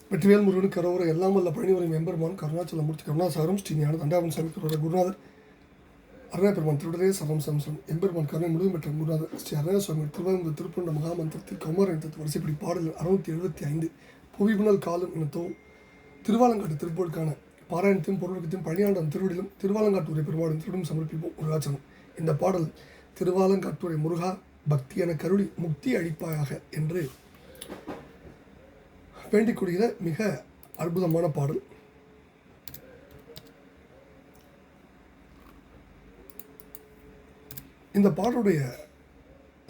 வெற்றிவேல் முருகன் கரோர எல்லாம் வல்ல பழனிவரம் எம்பெருமான் கருணாச்சலமூர்த்தி கருணாசாரம் ஸ்ரீ ஞான தண்டாவன் சாமி கரோர குருநாதர் அருணா பெருமான் திருடரே சரம் சம்சம் எம்பெருமான் கருணை முழுவதும் பெற்ற குருநாதர் ஸ்ரீ அருணா சுவாமி திருவாரூர் திருப்பண்ட மகாமந்திரத்தில் கௌமார தத்துவ வரிசைப்படி பாடல் 675 புவிபுணல் காலம் இனத்தோம் திருவாலங்காட்டு திருப்பூருக்கான பாராயணத்தையும் பொருளுக்கத்தையும் பழனியாண்டம் திருவிடிலும் திருவாலங்காட்டூரை பெருமாடும் திருடும் சமர்ப்பிப்போம் முருகாச்சனம். இந்த பாடல் திருவாலங்காட்டூரை முருகா பக்தி என கருளி முக்தி அளிப்பாயாக என்று வேண்டிக்கூடிய மிக அற்புதமான பாடல். இந்த பாடலுடைய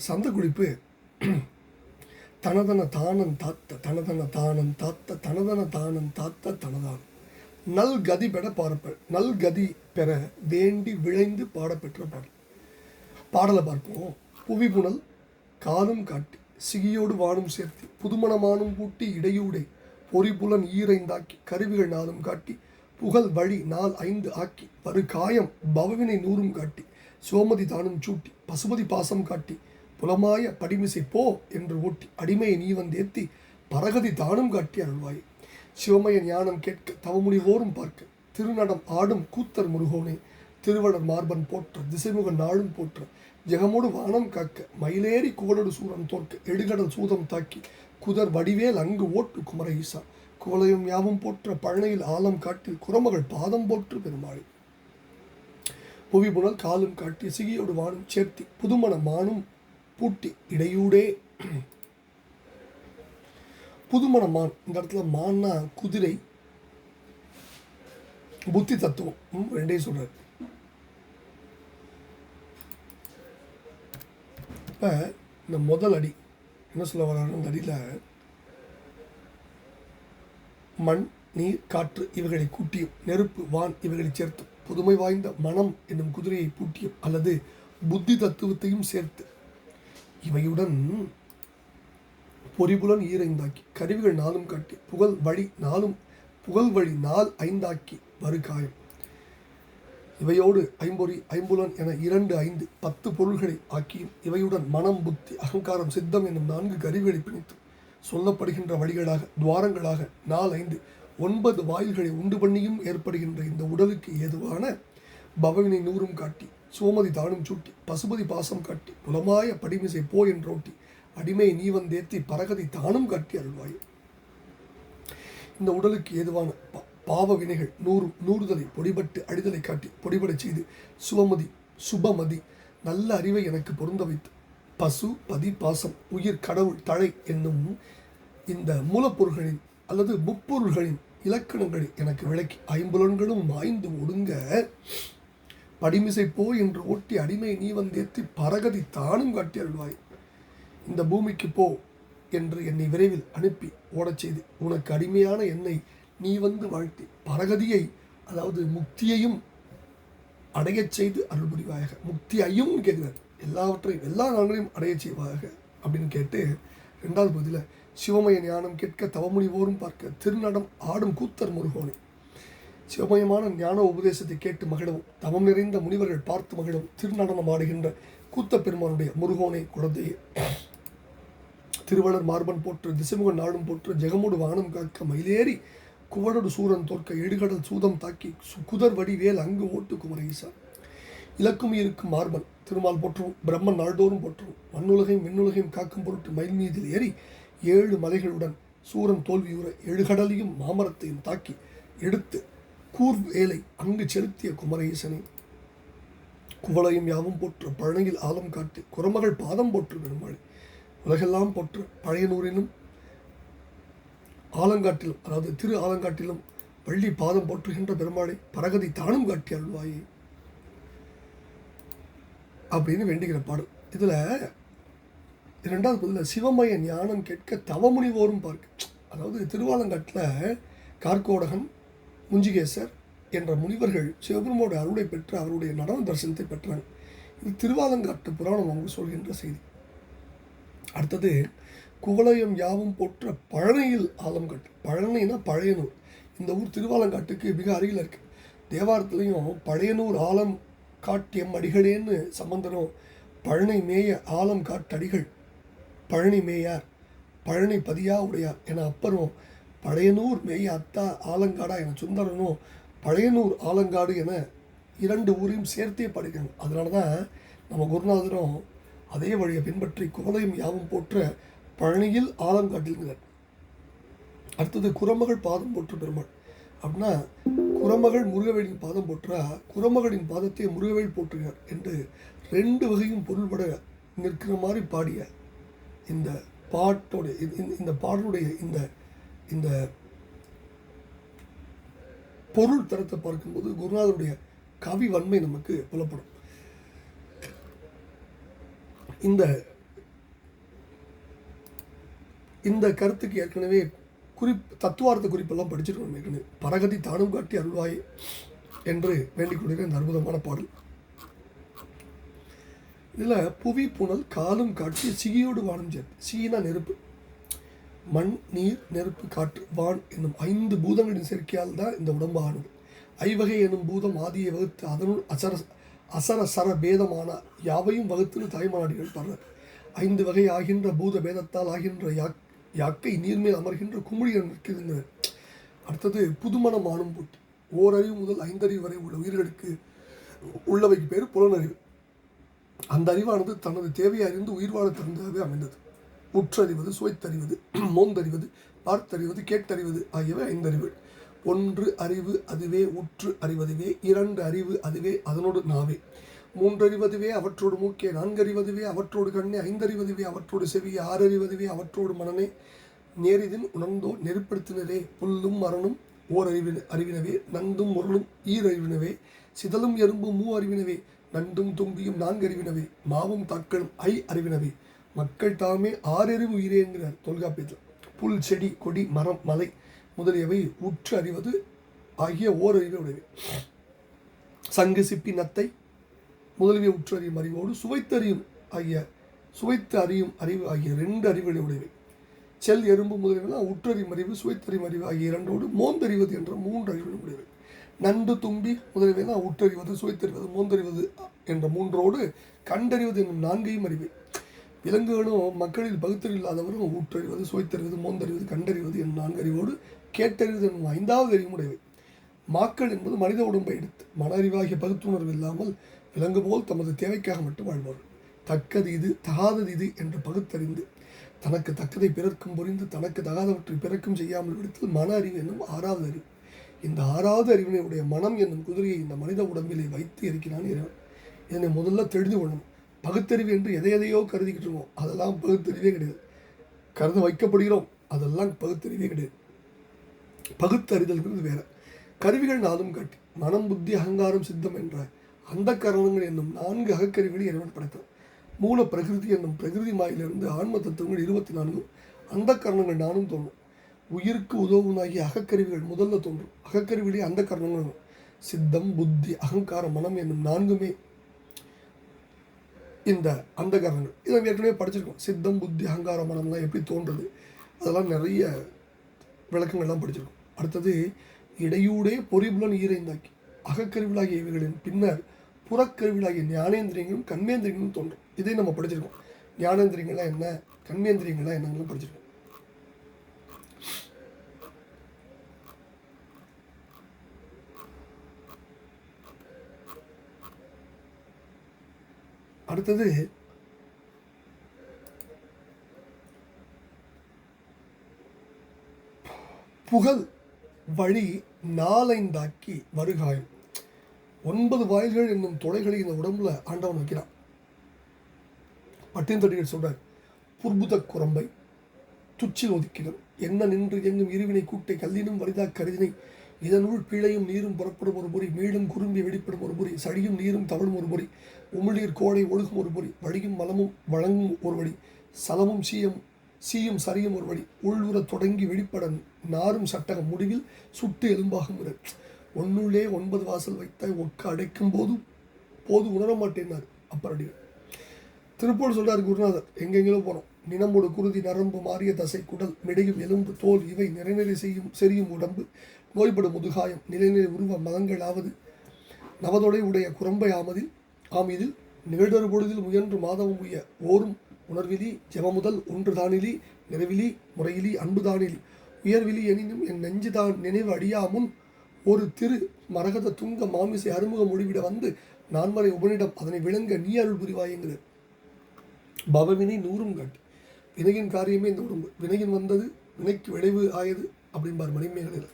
சந்த குறிப்பு தனதன தானன் தாத்த தனதன தானன் தாத்த தனதன தானன் தாத்த தனதான் நல் கதி பெற நல் கதி பெற வேண்டி விளைந்து பாடப்பெற்ற பாடல். பாடலை பார்ப்போம். புவி புனல் காலும் காட்டி சிகியோடு வானும் சேர்த்தி புதுமணமானும் பூட்டி இடையூடை பொறிபுலன் ஈரைந்தாக்கி கருவிகள் நாளும் காட்டி புகழ் வழி 4-5 ஆக்கி வரு காயம் பவவினை 100 காட்டி சோமதி தானும் சூட்டி பசுபதி பாசம் காட்டி புலமாய படிமிசை போ என்று ஓட்டி அடிமையை நீ வந்தேத்தி பரகதி தானும் காட்டி அருள்வாய். சிவமய ஞானம் கேட்க தவமுனிவோரும் பார்க்க திருநடம் ஆடும் கூத்தர் முருகோனே திருவளர் மார்பன் போற்ற திசைமுக நாளும் போற்ற ஜெகமோடு வானம் காக்க மயிலேறி குவலோடு சூரன் தோற்க எடுகடல் சூதம் தாக்கி குதர் வடிவேல் அங்கு ஓட்டு குமர ஈசா குவலையும் யாவும் போற்ற பழனையில் ஆலம் காட்டில் குரமகள் பாதம் போற்று பெருமாள். புவி புனல் காலும் காட்டி சிகியோடு வானும் சேர்த்தி புதுமண மானும் பூட்டி இடையூடே. புதுமண மான், இந்த இடத்துல மான்னா குதிரை, புத்தி தத்துவம் ரெண்டையும் சொல்றாரு. இப்போ இந்த முதல் அடி என்ன சொல்ல வர்றாரு? அந்த அடியில் மண் நீர் காற்று இவைகளை கூட்டியும் நெருப்பு வான் இவைகளை சேர்த்தும் புதுமை வாய்ந்த மனம் என்னும் குதிரையை பூட்டியும் அல்லது புத்தி தத்துவத்தையும் சேர்த்து இவையுடன் பொறிபுலன் ஈரைந்தாக்கி கருவிகள் 4 காட்டி புகழ் வழி 4-5 ஆக்கி வருகாயம் இவையோடு ஐம்பொறி ஐம்புலன் என 2-5 10 பொருள்களை ஆக்கியும் இவையுடன் மனம் புத்தி அகங்காரம் சித்தம் என்னும் 4 கருவிகளை பிணித்தும் சொல்லப்படுகின்ற வழிகளாக துவாரங்களாக 4-5 9 வாயில்களை உண்டு பண்ணியும் ஏற்படுகின்ற இந்த உடலுக்கு ஏதுவான பவவினை 100 காட்டி சோமதி தானும் சூட்டி பசுபதி பாசம் காட்டி புலமாய படிமிசை போ என்றோட்டி அடிமை நீ வந்தேத்தி பரகதி தானும் காட்டி அருள்வாய். இந்த உடலுக்கு ஏதுவான பாவ வினைகள் 100 நூறுதலை பொடிபட்டு அடிதலை காட்டி பொடிபடச் செய்து சுபமதி நல்ல அறிவை எனக்கு பொருந்த வைத்து பசு பதி பாசம் உயிர் கடவுள் தழை என்னும் இந்த மூலப்பொருள்களின் அல்லது முப்பொருள்களின் இலக்கணங்களை எனக்கு விளக்கி ஐம்புலன்களும் மாய்ந்து ஒடுங்க படிமிசை போ என்று ஓட்டி அடிமை நீ வந்தேத்தி பரகதி தானும் காட்டி அருள்வாய். இந்த பூமிக்கு போ என்று என்னை விரைவில் அனுப்பி ஓடச் செய்து உனக்கு அடிமையான என்னை நீ வந்து வாழ்த்தி பரகதியை அதாவது முக்தியையும் அடையச் செய்து அருள் புரிவாயாக. முக்தியையும் கேட்குறார், எல்லாவற்றையும் எல்லா நாள்களையும் அடையச் செய்வாயாக அப்படின்னு கேட்டு 2வது பகுதியில் சிவமய ஞானம் கேட்க தவமுனிவோரும் பார்க்க திருநடம் ஆடும் கூத்தர் முருகோனே. சிவமயமான ஞான உபதேசத்தை கேட்டு மகிழவும் தவம் நிறைந்த முனிவர்கள் பார்த்து மகிழவும் திருநடனம் ஆடுகின்ற கூத்த பெருமானுடைய முருகோனே குழந்தையே திருவளர் மார்பன் போற்று திசைமுக நாடும் போற்று ஜெகமோடு வானம் காக்க மயிலேறி குவடோடு சூரன் தோற்க எடுகடல் சூதம் தாக்கி குதர் வடிவேல் அங்கு ஓட்டு குமர ஈசா. இலக்கும் இருக்கும் மார்பன் திருமால் போற்றவும் பிரம்மன் நாள்தோறும் போற்றவும் மண்ணுலகையும் விண்ணுலகையும் காக்கும் பொருட்டு மயில் மீதில் ஏறி 7 மலைகளுடன் சூரன் தோல்வியுற எழுகடலையும் மாமரத்தையும் தாக்கி எடுத்து கூர்வேலை அங்கு செலுத்திய குமர ஈசனை குவளையும் யாவும் போற்று பழனியில் ஆலம் காட்டி குரமகள் பாதம் போற்று பெருமாள். உலகெல்லாம் போற்று பழையனூரிலும் ஆலங்காட்டிலும் அதாவது திரு ஆலங்காட்டிலும் வள்ளி பாதம் போற்றுகின்ற பெருமாளை பரகதி தானும் காட்டி அருள்வாயே அப்படின்னு வேண்டுகிற பாடல். இதில் 2வது பகுதியில் சிவமய ஞானம் கேட்க தவமுனிவோரும் பார்க்க, அதாவது திருவாலங்காட்டில் கார்கோடகன் முஞ்சிகேசர் என்ற முனிவர்கள் சிவபெருமோட அருளை பெற்று அவருடைய நடன தரிசனத்தை பெற்றாங்க. இது திருவாலங்காட்டு புராணம் அவங்க சொல்கின்ற செய்தி. அடுத்தது குவளையம் யாவும் போற்ற பழனியில் ஆலம் காட்டு. பழனினா பழையனூர். இந்த ஊர் திருவாலங்காட்டுக்கு மிக அருகில் இருக்கு. தேவாரத்துலேயும் பழையனூர் ஆலம் காட்டியம் அடிகளேன்னு சம்பந்தரும் பழனி மேய ஆலம் காட்டடிகள் பழனி மேயார் பழனி பதியா உடையார் என அப்பரும் பழையனூர் மேய அத்தா ஆலங்காடா என சுந்தரனும் பழையனூர் ஆலங்காடு என 2 ஊரையும் சேர்த்தே பாடிக்கிறாங்க. அதனால தான் நம்ம குருநாதரும் அதே வழியை பின்பற்றி குவளையும் யாவும் போற்ற பழனியில் ஆலங்காட்டில்கிறார். அடுத்தது குரமகள் பாதம் போற்று பெருமாள் அப்படின்னா குரமகள் முருகவேலின் பாதம் போற்றா குரமகளின் பாதத்தை முருகவேல் போற்றுகிறார் என்று 2 வகையும் பொருள்பட நிற்கிற மாதிரி பாடிய இந்த பாட்டோடைய இந்த பாடலுடைய இந்த பொருள் தரத்தை பார்க்கும்போது குருநாதருடைய கவி வன்மை நமக்கு புலப்படும். இந்த கருத்துக்கு ஏற்கனவே தத்துவார்த்த குறிப்பெல்லாம் படிச்சிருக்கோம். ஏற்கனவே பரகதி தானும் காட்டி அருள்வாய் என்று வேண்டிக் கொள்கிற இந்த அற்புதமான பாடல். இதில் புவி புனல் காலும் காட்சி சிகியோடு வானம் சேர்த்து, சிகினா நெருப்பு, மண் நீர் நெருப்பு காற்று வான் என்னும் 5 பூதங்களின் சேர்க்கையால் தான் இந்த உடம்பு ஆனது. ஐவகை எனும் பூதம் ஆதியை வகுத்து அதனுள் அசர பேதமான யாவையும் வகுத்து தாய்மானாடிகள் பாடுறார். 5 வகை ஆகின்ற பூத பேதத்தால் ஆகின்ற யாக்கை நீர்மேல் அமர்கின்ற குமிழிகள் நிற்கின்றனர். அடுத்தது புதுமணம் ஆணும் போட்டி. ஓரறிவு முதல் 5 அறிவு வரை உள்ள உயிர்களுக்கு உள்ளவைக்கு பேர் புலனறிவு. அந்த அறிவானது தனது தேவையை அறிந்து உயிர் வாழ தகுந்ததாகவே அமைந்தது. உற்றறிவது, சுவைத்தறிவது, மோந்தறிவது, பார்த்தறிவது, கேட்டறிவது ஆகியவை 5 அறிவு. 1 அறிவு அதுவே உற்று அறிவதுவே, 2 அறிவு அதுவே அதனோடு நாவே, 3 அறிவதுவே அவற்றோடு மூக்கே, 4 அறிவதுவே அவற்றோடு கண்ணே, 5 அறிவதுவே அவற்றோடு செவியே, 6 அறிவதுவே அவற்றோடு மனனே, நேரிதின் உணர்ந்தோ நெருப்படுத்தினரே, புல்லும் மரணும் ஓர் அறிவினவே, நந்தும் முரளும் அறிவினவே, சிதலும் எறும்பும் அறிவினவே, நண்டும் தும்பியும் 4 அறிவினவே, மாவும் தாட்களும் அறிவினவே, மக்கள் தாமே 6 அறிவு உயிரே என்கிறார் தொல்காப்பியத்தில். புல் செடி கொடி மரம் மலை முதலியவை உற்று அறிவது ஆகிய ஓரறிவை உடையவை. சங்கு சிப்பி நத்தை முதலிய உற்றறியும் அறிவோடு சுவைத்து அறியும் அறிவு ஆகிய 2 அறிவுகளை உடையவை. செல் எறும்பு முதலியவெல்லாம் உற்றறியும் அறிவு சுவைத்தறியும் அறிவு ஆகிய 2ஓடு மோந்தறிவது என்ற 3 அறிவுகளை உடையவை. நண்டு தும்பி முதலியவைதான் உற்றறிவது சுவைத்தறிவது மோந்தறிவது என்ற 3ஓடு கண்டறிவது என்னும் 4ஐயும் அறிவை. விலங்குகளும் மக்களில் பகுத்தறிவு இல்லாதவரும் ஊற்றறிவது சுவைத்தறிவது மோந்தறிவது கண்டறிவது என்னும் 4 அறிவோடு கேட்டறிவது என்னும் 5வது அறிவும் உடையவை. மாக்கள் என்பது மனித உடம்பை எடுத்து மன அறிவாகிய பகுத்துணர்வு இல்லாமல் விலங்கு போல் தமது தேவைக்காக மட்டும் வாழ்வார்கள். தக்கது இது தகாதது இது என்று பகுத்தறிந்து தனக்கு தக்கதை பிறர்க்கும் புரிந்து தனக்கு தகாதவற்றை பிறக்கும் செய்யாமல் விடுத்தல் மன அறிவு என்னும் 6வது அறிவு. இந்த 6வது அறிவினை உடைய மனம் என்னும் குதிரையை இந்த மனித உடம்பிலே வைத்து இருக்கிறான் இறைவன். இதனை முதல்ல தெரிந்து கொள்ளணும். பகுத்தறிவு என்று எதையோ கருதிக்கிட்டு இருக்கோம், அதெல்லாம் பகுத்தறிவே கிடையாது. கருத வைக்கப்படுகிறோம், அதெல்லாம் பகுத்தறிவே கிடையாது. பகுத்தறிதல்ங்கிறது வேற. கருவிகள் 4 காட்டி மனம் புத்தி அகங்காரம் சித்தம் என்ற அந்த கரணங்கள் என்னும் 4 அகக்கருவிகளை இறைவன் படைத்தான். மூல பிரகிருதி என்னும் பிரகிருதி மாயிலிருந்து ஆன்ம தத்துவங்கள் 24 அந்த கரணங்கள் 4 தோன்றும். உயிருக்கு உதவுனாகிய அகக்கருவிகள் முதல்ல தோன்றும். அகக்கருவிலே அந்த கரணங்கள் சித்தம் புத்தி அகங்காரம் மனம் என்னும் 4மே இந்த அந்த கரணங்கள். இதை ஏற்கனவே படிச்சிருக்கோம். சித்தம் புத்தி அகங்காரம் மனம்லாம் எப்படி தோன்றுறது அதெல்லாம் நிறைய விளக்கங்கள்லாம் படிச்சிருக்கோம். அடுத்தது இடையூடே பொறிபுலன் ஈரைந்தாக்கி அகக்கருவிலாகிய இவைகளின் பின்னர் புறக்கருவிலாகிய ஞானேந்திரியங்களும் கண்மேந்திரியங்களும் தோன்றும். இதை நம்ம படிச்சிருக்கோம். ஞானேந்திரியங்கள்லாம் என்ன, கண்மேந்திரியங்கள்லாம் என்னங்களும் படிச்சிருக்கோம். அடுத்தது புகழ் வழி 4 வருகாயம். 9 வாயில்கள் என்னும் தொலைகளை இந்த உடம்புல ஆண்டவன் வைக்கிறான். பட்டினத்தடிகள் சொல்றார், புர்புத குரம்பை துச்சில் ஒதுக்கிடும் என்ன நின்று எங்கும் இருவினை கூட்டை கல்லினும் வலிதா கருதினை இதனுள் பீழையும் நீரும் புறப்படும் ஒரு பொறி மீளும் குறும்பி வெடிப்படும் ஒரு பொறி சடியும் நீரும் தவழும் ஒரு பொறி உமிழ்நீர் கோடை ஒழுகும் ஒரு பொறி வழியும் மலமும் வழங்கும் ஒரு வழி சலமும் சீயும் சரியும் ஒரு வழி உள்வுற தொடங்கி வெளிப்பட நாரும் சட்டகம் முடிவில் சுட்டு எலும்பாகும். ஒன்னுள்ளே 9 வாசல் வைத்தாய் ஒக்க அடைக்கும் போது உணர மாட்டேன்னார் அப்பரடிகள். திருப்பூர் சொல்றார் குருநாதர், எங்கெங்கிலோ போனோம். நினமோடு குருதி நரம்பு மாறிய தசை குடல் மிடையும் எலும்பு தோல் இவை நிறைநிறை செரியும் உடம்பு நோய்படும் முதுகாயம் நிலைநிலை உருவ மதங்களாவது நவதொடை உடைய குரம்பை ஆமீதில் நிகழ்தொரு பொழுதில் முயன்று மாதவம் உய ஓரும் உணர்விலி ஜெவமுதல் ஒன்று தானிலி நிறைவிலி முறையிலி அன்பு தானிலி உயர்விலி எனினும் என் நெஞ்சுதான் நினைவு அடியாமுன் ஒரு திரு மரகத துங்க மாமிசை அறுமுக மொழிவிட வந்து நான்மறை உபனிடம் அதனை விளங்க நீ அருள் புரிவாய்ங்கிறது. பவவினை நூறும் காட்டு. வினையின் காரியமே இந்த உடம்பு. வினையின் வந்தது வினைக்கு விளைவு ஆயது அப்படின்பார் மணிமேகலையில்.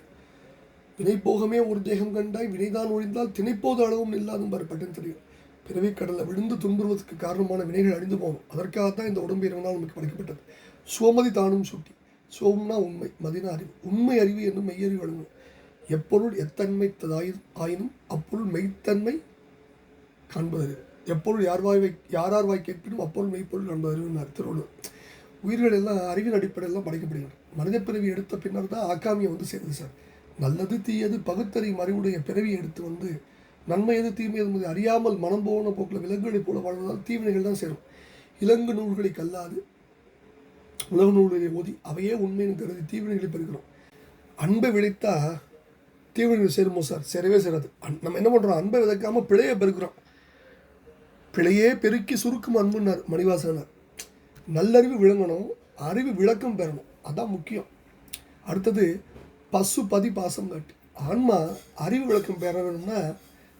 வினை போகமே ஒரு தேகம் கண்டாய் வினைதான் ஒழிந்தால் திணைப்போது அளவும் இல்லாதும்பார் பட்டன் தெரியும். பிறவி கடலில் விழுந்து துன்புறுவதற்கு காரணமான வினைகள் அழிந்து போகணும். அதற்காகத்தான் இந்த உடம்பு இறைவனால் நமக்கு படைக்கப்பட்டது. சுவமதி தானும் சுட்டி. சுவம்னா உண்மை, மதினா அறிவு. உண்மை அறிவு என்னும் மெய்யறிவு வழங்கும். எப்பொருள் எத்தன்மை ஆயினும் அப்பொருள் மெய்த்தன்மை காண்பதறிவு. எப்பொருள் யாரார் வாய் கேட்பினும் அப்பொருள் மெய்ப்பொருள் காண்பதறிவுன்னார் திருவள்ளுவர். உயிர்கள் எல்லாம் அறிவின் அடிப்படையில் படைக்கப்படுகிறது. மனித பிறவி எடுத்த பின்னர் தான் ஆக்காமியை சேர்ந்து சார். நல்லது தீயது பகுத்தறியும் அறிவுடைய பிறவியை எடுத்து நன்மை எது தீமை என்பதை அறியாமல் மனம் போன போக்கில் விலங்குகளைப் போல வாழ்வதால் தீவினைகள் தான் சேரும். இலங்கு நூல்களை கல்லாது உலக நூல்களை ஓதி அவையே உண்மைன்னு கருதி தீவினைகளை பெருக்கிறோம். அன்பை விளைத்தா தீவினைகள் சேருமோ சார்? சேரவே சேராது. நம்ம என்ன பண்ணுறோம்? அன்பை விதைக்காமல் பிழையை பெருக்கிறோம். பிழையே பெருக்கி சுருக்கும் அன்புன்னார் மணிவாசகனார். நல்லறிவு விளங்கணும், அறிவு விளக்கம் பெறணும், அதான் முக்கியம். அடுத்தது பசு பதி பாசம் காட்டி. ஆன்மா அறிவு விளக்கம் பெற வேணும்னா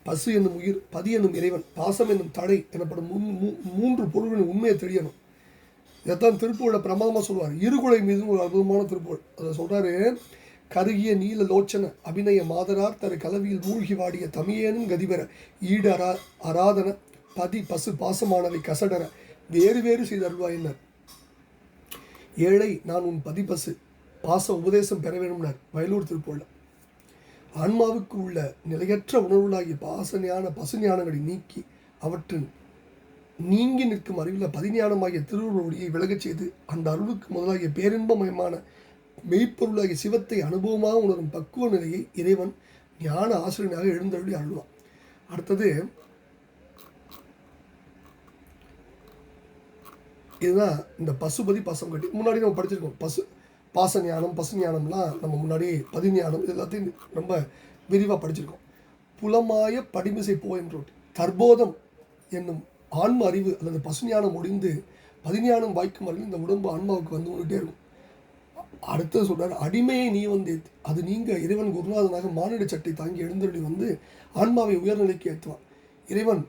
பசு என்னும் உயிர், பதி என்னும் இறைவன், பாசம் என்னும் தடை எனப்படும் மூன்று பொருள்களின் உண்மையை தெரியணும். இதைத்தான் திருப்புகழ பிரமாதமாக சொல்லுவார். இருகுலை மீது ஒரு அற்புதமான திருப்புகழ். அதை சொல்கிறாரு. கருகிய நீல லோச்சன அபிநய மாதரார் தரு கலவியில் மூழ்கி வாடிய தமியேனும் கதிபெற ஈடு அராதன பதி பசு பாசமானவை கசடர வேறு வேறு செய்து அருள்வாயினர். ஏழை நான் உன் பதி பசு பாச உபதேசம் பெற வேணும்னார் வயலூர் திருப்புகழ. ஆன்மாவுக்கு உள்ள நிலையற்ற உணர்வுகளாகிய பசு ஞானங்களை நீக்கி அவற்றின் நீங்கி நிற்கும் அறிவில் பதிஞானமாகிய திருவுருளியை விலகச் செய்து அந்த அருளுக்கு முதலாகிய பேரின்பமயமான மெய்ப்பொருளாகிய சிவத்தை அனுபவமாக உணரும் பக்குவ நிலையை இறைவன் ஞான ஆசிரியனாக எழுந்தருளி அருள்வான். அடுத்தது இதுதான் இந்த பசுபதி பாசம் கட்டி. முன்னாடி நம்ம படிச்சிருக்கோம். பாச ஞானம் பசு ஞானம்லாம் நம்ம முன்னாடி பதிஞானம் இது எல்லாத்தையும் ரொம்ப விரிவாக படிச்சிருக்கோம். புலமாய படிமிசை போயன்றோட்டு தற்போதம் என்னும் ஆன்ம அறிவு அல்லது பசுஞானம் முடிந்து பதிஞானம் வாய்க்கும் வரையில் இந்த உடம்பு ஆன்மாவுக்கு வந்துகிட்டே இருக்கும். அடுத்தது சொல்கிறார், அடிமையை நீ அது நீங்க இறைவன் குருநாதனாக மானிட சட்டை தாங்கி எழுந்தருளி ஆன்மாவை உயர்நிலைக்கு ஏற்றுவான். இறைவன்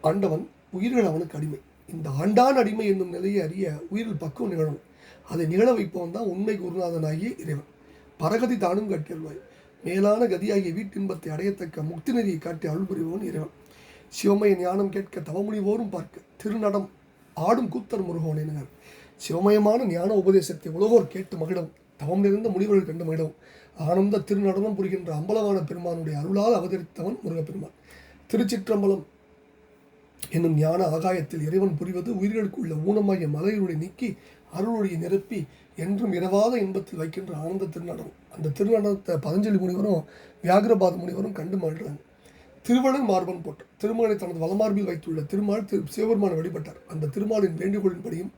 ஆண்டவன், உயிர்கள் அவனுக்கு அடிமை. இந்த ஆண்டான் அடிமை என்னும் நிலையை அறிய உயிரில் பக்குவம் நிகழும். அதை நிகழ வைப்பவன் தான் உண்மை குருநாதனாகிய இறைவன். பரகதி தானும் காட்டியல்வாய். மேலான கதியாகிய வீட்டின்பத்தை அடையத்தக்க முக்தி நெறியை காட்டி அருள் புரிபவன் இறைவன். சிவமய ஞானம் கேட்க தவமுனிவோரும் பார்க்க திருநடம் ஆடும் கூத்தர் முருகோனேனார். சிவமயமான ஞான உபதேசத்தை உலகோர் கேட்டு மகிழவும் தவம் நிறைந்த முனிவர்கள் கண்டு மகிழவும் ஆனந்த திருநடனம் புரிகின்ற அம்பலவான பெருமானுடைய அருளால் அவதரித்தவன் முருகப்பெருமான். திருச்சிற்றம்பலம் என்னும் ஞான ஆகாயத்தில் இறைவன் புரிவது உயிர்களுக்கு உள்ள ஊனமாகிய மலையுடைய நீக்கி அருளுடைய நிரப்பி என்றும் இரவாத இன்பத்தில் வைக்கின்ற ஆனந்த திருநடனம். அந்த திருநடனத்தை பதஞ்சலி முனிவரும் வியாகிரபாத முனிவரும் கண்டு மகிழ்றாங்க. திருவள்ளன் மார்பன் போட்டார். திருமகனை தனது வலமார்பில் வைத்துள்ள திருமால் சிவபெருமானை வழிபட்டார். அந்த திருமாலின் வேண்டுகோளின்படியும்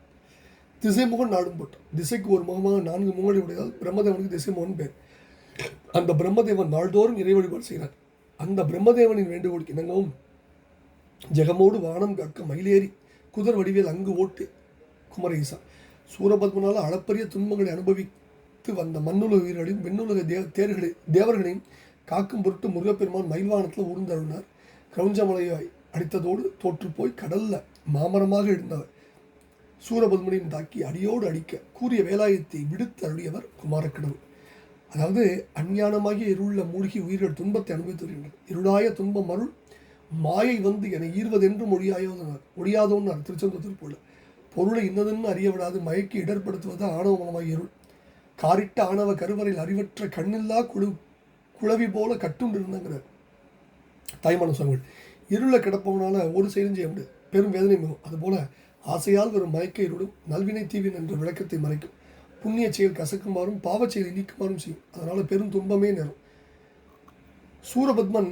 திசைமுகன் நாடும் போட்டார். திசைக்கு ஒரு முகமாக 4 முகங்களை உடையதால் பிரம்மதேவனுக்கு திசைமுகன் பேர். அந்த பிரம்மதேவன் நாள்தோறும் இறை வழிபாடு செய்கிறார். அந்த பிரம்மதேவனின் வேண்டுகோளுக்கு இணங்கவும் ஜெகமோடு வானம் காக்க மயிலேறி குதிர் வடிவேல் அங்கு ஓட்டு குமரேசா சூரபத்மனால் அளப்பரிய துன்பங்களை அனுபவித்து வந்த மண்ணுலக உயிர்களையும் வெண்ணுலக தேவர்களையும் காக்கும் பொருட்டு முருகப்பெருமான் மயில்வானத்தில் ஊர்ந்தருளினார். கிரௌஞ்சமலையை அடித்ததோடு தோற்றுப்போய் கடலில் மாமரமாக எழுந்தவர் சூரபத்மனையும் தாக்கி அடியோடு அடிக்க கூறிய வேலாயத்தை விடுத்து அருளியவர் குமாரக்கடவுள். அதாவது அஞ்ஞானமாகிய இருள மூழ்கி உயிர்கள் துன்பத்தை அனுபவித்து வருகின்றனர். இருளாய துன்பம் அருள் மாயை என ஈர்வதென்றும் ஒழியாதோன்னார் திருச்செந்தூர் திருப்பூர்ல. பொருளை இன்னதென்னு அறிய விடாது மயக்கி இடர்படுத்துவது ஆணவமனமாகிய இருள். காரிட்ட ஆணவ கருவறையில் அறிவற்ற கண்ணில்லா குழவி போல கட்டுண்டு இருந்தாங்கிறார் தாய்மான சுவாமிகள். இருளை கிடப்பவனால ஒரு செயலும் செய்ய முடியாது, பெரும் வேதனை மிகும். அதுபோல ஆசையால் வரும் மயக்க இருளும் நல்வினை தீவின் என்ற விளக்கத்தை மறைக்கும். புண்ணிய செயல் கசக்குமாறும் பாவச் செயலை நீக்குமாறும் செய்யும். அதனால பெரும் துன்பமே நேரும். சூரபத்மன்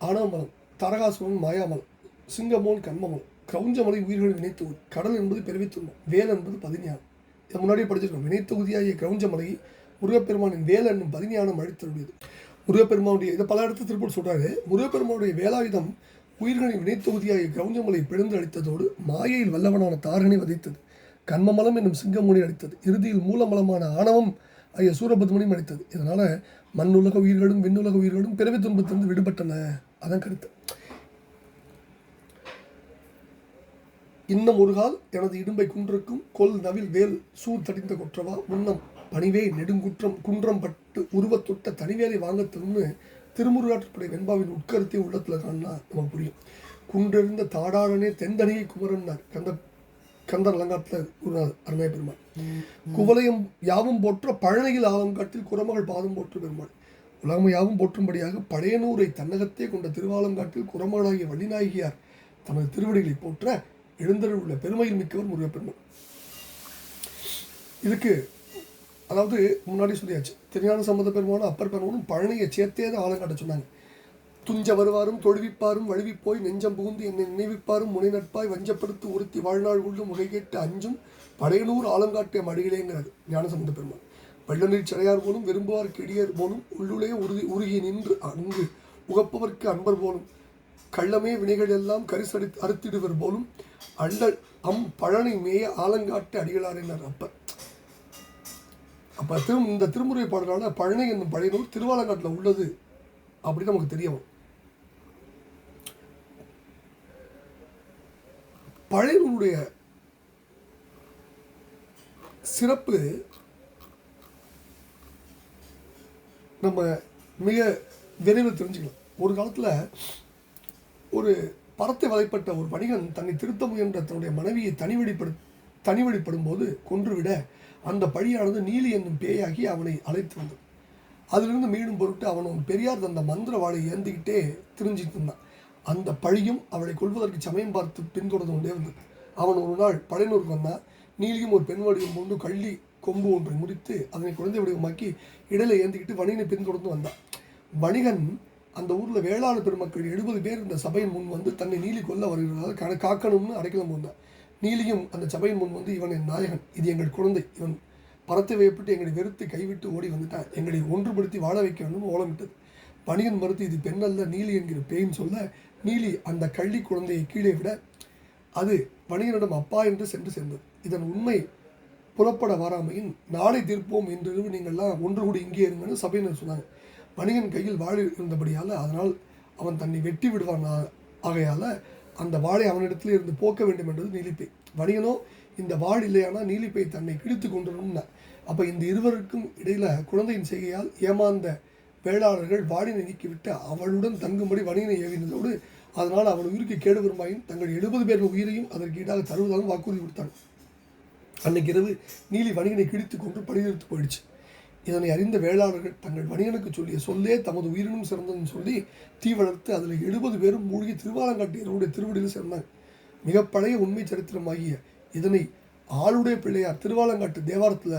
ஆணவமலம், தரகாசுரன் மாயாமலம், சிங்கமோன் கண்மமலம், கிரௌஞ்சமலை உயிர்கள் வினைத்தொகுதி. கடல் என்பது பிறவி துன்பம், வேல் என்பது பதிஞானம். இதை முன்னாடியே படிச்சிருக்கோம். வினைத்தொகுதியாகிய கிரௌஞ்சமலையை முருகப்பெருமானின் வேல் என்னும் பதிஞானம் அழித்தருடையது. முருகப்பெருமானுடைய இதை பல இடத்துல திருப்பூர் சொல்கிறாரு. முருகப்பெருமானுடைய வேலாயுதம் உயிர்களின் வினைத்தொகுதியாகிய கிரௌஞ்சமலை பிளந்து அளித்ததோடு மாயையில் வல்லவனான தாரகனை வதைத்தது. கண்மமலம் என்னும் சிங்கமுனை அடித்தது. இறுதியில் மூலமலமான ஆணவம் ஆகிய சூரபத்மனையும் அடித்தது. இதனால் மண்ணுலக உயிர்களும் விண்ணுலக உயிர்களும் பிறவி துன்பத்திலிருந்து விடுபட்டன. அதான் கருத்து. இன்னம் ஒருகால் எனது இடும்பை குன்றுக்கும் கொல் நவில் வேல் சூர் தடிந்த கொற்றவா முன்னம் பணிவே நெடுங்குற்றம் குன்றம் பட்டு உருவத்தொட்ட தனிவேலை வாங்க தரும்னு திருமுருகாற்றுப்படை வெண்பாவின் உட்கருத்தை உள்ளத்தில் காணா நமக்கு புரியும். குன்றிருந்த தாடாளனே தென்தனியை குமரன்னார் கந்தர் அலங்காட்டில் குருநாதர் அருணாய பெருமாள். குவலயம் யாவும் போற்ற பழனியில் ஆலங்காட்டில் குரமகள் பாதம் போற்று பெருமாள். உலகம் யாவும் போற்றும்படியாக பழையனூரை தன்னகத்தே கொண்ட திருவாலங்காட்டில் குரமகளாகிய வள்ளிநாயகியார் தனது திருவடிகளை போற்ற எழுந்தருள் உள்ள பெருமையில் மிக்கவர் முருகப்பெருமாள். இதுக்கு அதாவது முன்னாடி சொல்லியாச்சு, திருஞான சம்பந்த பெருமானும் அப்பர் பெருமானும் பழனியை சேர்த்தே தான் ஆலங்காட்ட சொன்னாங்க. துஞ்ச வருவாரும் தொழுவிப்பாரும் வழுவிப்போய் நெஞ்சம் புகுந்து என்னை நினைவிப்பாரும் முனை நட்பாய் வஞ்சப்படுத்து ஒருத்தி வாழ்நாள் உள்ளும் முகை கேட்டு அஞ்சும் படையனூர் ஆலங்காட்டிய மடிகளேங்கிறார் ஞானசம்பந்த பெருமான். வெள்ளநீர் சிறையார் போலும் விரும்புவார்க்கு இடியர் போலும் உள்ளுளே உருகி நின்று அங்கு உகப்பவர்க்கு அன்பர் போலும் கள்ளமே வினைகள் எல்லாம் கரிசடி அறுத்திடுவர் போலும் அள்ளல் பழனி மேய ஆலங்காட்டு அடிகளாரினார் அப்பர். அப்போ இந்த திருமுறை பாடலான பழனி என்னும் பழையனூர் திருவாலங்காட்டில் உள்ளது அப்படின்னு நமக்கு தெரியும். பழையனூருடைய சிறப்பு நம்ம மிக விரைவில் தெரிஞ்சுக்கலாம். ஒரு காலத்தில் ஒரு பரத்தை வலைப்பட்ட ஒரு வணிகன் தன்னை திருத்த முயன்ற தன்னுடைய மனைவியை தனிவழிப்படும் போது கொன்றுவிட அந்த பழியானது நீலி என்னும் பேயாகி அவனை அழைத்து வந்தது. அதிலிருந்து மீண்டும் பொருட்டு அவன் பெரியார் தந்த மந்திர வாழை ஏந்திக்கிட்டே திரிஞ்சிட்டு இருந்தான். அந்த பழியும் அவளை கொள்வதற்கு சமயம் பார்த்து பின்தொடர்ந்து கொண்டே வந்தது. அவன் ஒரு நாள் பழையனூருக்கு வந்தான். நீலியும் ஒரு பெண் வடிவம் கொண்டு கள்ளி கொம்பு ஒன்றை முடித்து அதனை குழந்தை வடிவமாக்கி இடையில ஏந்திக்கிட்டு வணிகனை பின்தொடர்ந்து வந்தான். வணிகன் அந்த ஊரில் வேளாளர் பெருமக்கள் 70 பேர் இந்த சபையின் முன் வந்து தன்னை நீலி கொல்ல வருகிறதாக காக்கணும்னு அடைக்கலம் வந்தான். நீலியும் அந்த சபையின் முன் வந்து, இவன் என் நாயகன், இது எங்கள் குழந்தை, இவன் பரத்தை வைப்பட்டு எங்களை வெறுத்து கைவிட்டு ஓடி வந்துட்டான், எங்களை ஒன்றுபடுத்தி வாழ வைக்க வேண்டும் ஓலமிட்டது. வணிகன் மறுத்து இது பெண்ணல்ல நீலி என்கிற பேயின் சொல்ல நீலி அந்த கள்ளி குழந்தையை கீழே விட அது வணிகனிடம் அப்பா என்று சென்று சேர்ந்தது. இதன் உண்மை புலப்பட வாராமையின் நாளை தீர்ப்போம் என்று நீங்கள்லாம் ஒன்று கூடி இங்கே இருங்கன்னு சபையினர் சொன்னாங்க. வணிகன் கையில் வாள் இருந்தபடியால் அதனால் அவன் தன்னை வெட்டி விடுவான். ஆகையால் அந்த வாளை அவனிடத்தில் இருந்து போக்க வேண்டும் என்றது நீலிப்பை. வணிகனோ இந்த வாள் இல்லையானா நீலிப்பை தன்னை கிழித்து கொண்டுரும்னா. அப்போ இந்த இருவருக்கும் இடையில குழந்தையின் செய்கையால் ஏமாந்த வேளாளர்கள் வாளினை நீக்கிவிட்டு அவளுடன் தங்கும்படி வணிகனை ஏவினதோடு அதனால் அவன் உயிருக்கு கேடு வருமாயின் தங்கள் 70 பேர் உயிரையும் அதற்கு ஈடாக தருவதாகவும் வாக்குறுதி கொடுத்தாங்க. அன்னைக்கு இரவு நீலி வணிகனை கிழித்து கொண்டு பணியெடுத்து போயிடுச்சு. இதனை அறிந்த வேளாளர்கள் தங்கள் வணிகனுக்கு சொல்லிய சொல்லே தமது உயிரினும் சிறந்ததுன்னு சொல்லி தீ வளர்த்து அதில் 70 பேரும் மூழ்கி திருவாலங்காட்டியருடைய திருவடியில் சேர்ந்தாங்க. மிக பழைய உண்மை சரித்திரமாகிய இதனை ஆளுடைய பிள்ளையார் திருவாலங்காட்டு தேவாரத்தில்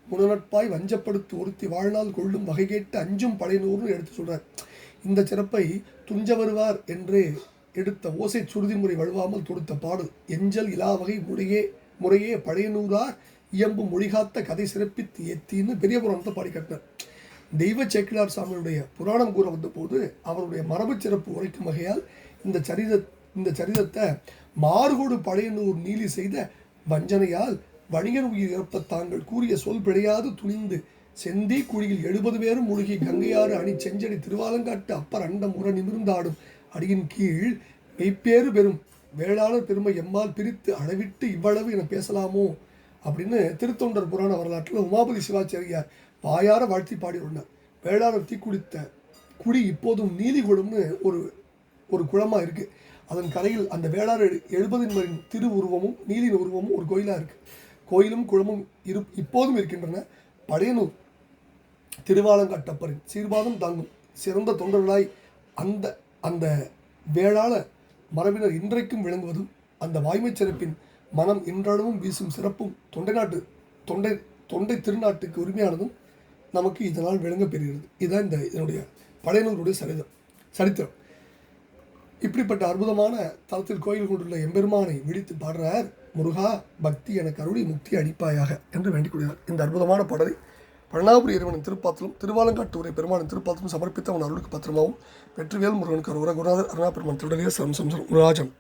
முனநட்பாய் வஞ்சப்படுத்து ஒருத்தி வாழ்நாள் கொள்ளும் வகை கேட்டு அஞ்சும் பழையனூர்னு எடுத்து சொல்கிறார். இந்த சிறப்பை துஞ்ச வருவார் என்றே எடுத்த ஓசை சுருதி முறை வழுவாமல் தொடுத்த பாடல் எஞ்சல் இலாவகை முறையே பழையனூரார் இயம்பு மொழிகாத்த கதை சிறப்பித்து ஏத்தின்னு பெரிய புராணத்தை பாடி கட்டினார். தெய்வ சேக்கிழார் சாமியுடைய புராணம் கூற வந்த போது அவருடைய மரபு சிறப்பு உரைக்கும் வகையால் இந்த சரிதத்தை மாறுகோடு பழையனூர் நீலி செய்த வஞ்சனையால் வணிகன் உயிர் இறப்ப தாங்கள் கூறிய சொல் பிழையாது துணிந்து செந்தி குழியில் 70 பேரும் மூழ்கி கங்கையாறு அணி செஞ்சடி திருவாலங்காட்டு அப்பர் அண்டம் உற நிமிர்ந்தாடும் அடியின் கீழ் மெய்ப்பேறு பெறும் வேளாளர் பெருமை எம்மால் பிரித்து அளவிட்டு இவ்வளவு என பேசலாமோ அப்படின்னு திருத்தொண்டர் புராண வரலாற்றில் உமாபதி சிவாச்சாரியார் வாயார வாழ்த்தி பாடியுள்ளார். வேளாளர் தீக்குளித்த குழி இப்போதும் நீலி குளம்னு ஒரு குளமாக இருக்குது. அதன் கரையில் அந்த வேளாளர் 70 திரு உருவமும் நீலின் உருவமும் ஒரு கோயிலாக இருக்குது. கோயிலும் குளமும் இப்போதும் இருக்கின்றன. பழையனூர் திருவாலங்காட்டப்பரின் சீர்வாதம் தாங்கும் சிறந்த தொண்டர்களாய் அந்த வேளாள மரபினர் இன்றைக்கும் விளங்குவதும் அந்த வாய்மை சிறப்பின் மனம் இன்றளவும் வீசும் சிறப்பும் தொண்டை திருநாட்டுக்கு உரிமையானதும் நமக்கு இதனால் விளங்க பெறுகிறது. இதுதான் இதனுடைய பழையனூருடைய சரித்திரம். இப்படிப்பட்ட அற்புதமான தளத்தில் கோயில் கொண்டுள்ள எம்பெருமானை விழித்து பாடுறார். முருகா பக்தி எனக்கு அருளி முக்தி அளிப்பாயாக என்று வேண்டிக் கொள்கிறார். இந்த அற்புதமான பாடலை பழனாபுரி இறைவனின் திருப்பாத்திலும் திருவாலங்காட்டு பெருமானின் திருப்பாத்திலும் சமர்ப்பித்து அவன் அருளுக்கு பத்திரமாகவும் வெற்றிவேல் முருகனுக்கு குருநாதர் அருணா பெருமான் திருடலிய சம்சம் முருகாஜன்.